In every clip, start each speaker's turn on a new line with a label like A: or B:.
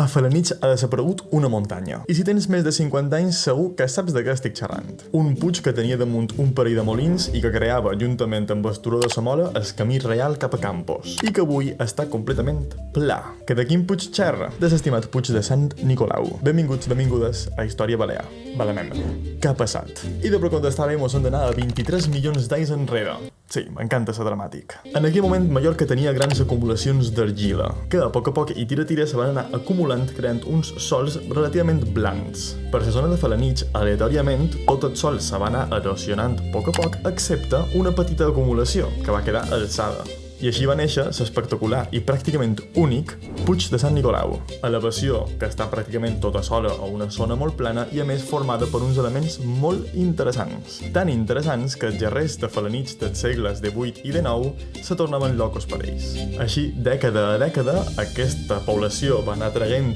A: A Felanitx ha desaparegut una muntanya. I si tens més de 50 anys, segur que saps de què estic xerrant. Un puig que tenia damunt un parell de molins i que creava, juntament amb el turó de sa mola, el camí real cap a Campos. I que avui està completament pla. Que de quin puig xerra? De l'estimat puig de Sant Nicolau. Benvinguts, benvingudes a Història Balear. Balemem. Què ha passat? I de per contestar-hi mos hem d'anar a 23 milions d'anys enrere. Sí, m'encanta ser dramàtic. En aquell moment, Mallorca tenia grans acumulacions d'argila, que a poc i tira se van anar acumulant creant uns sols relativament blancs. Per la zona de Felanitx, aleatòriament, tot el sol se va anar erosionant a poc, excepte una petita acumulació, que va quedar alçada. I així va néixer l'espectacular i pràcticament únic Puig de Sant Nicolau. Elevació que està pràcticament tota sola a una zona molt plana i a més formada per uns elements molt interessants. Tan interessants que els gerrers de Felanitx dels segles XVIII i XIX se tornaven locos per ells. Així, dècada a dècada, aquesta població va anar traient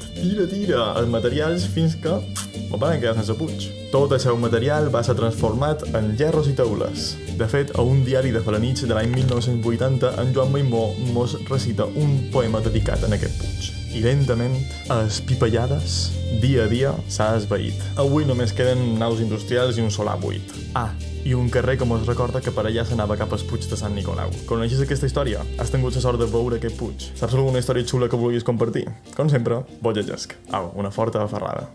A: tira els materials fins que van quedar sense puig. Tot el seu material va ser transformat en gerros i teules. De fet, a un diari de Felanitx de l'any 1980, en Joan Maimó mos recita un poema dedicat a aquest puig. I lentament, a espipallades, dia a dia, s'ha esvaït. Avui només queden naus industrials i un solar buit. Ah, i un carrer que mos recorda que per allà s'anava cap al Puig de Sant Nicolau. Coneixes aquesta història? Has tingut la sort de veure aquest puig? Saps alguna història xula que vulguis compartir? Com sempre, vos llegesc. Au, una forta aferrada.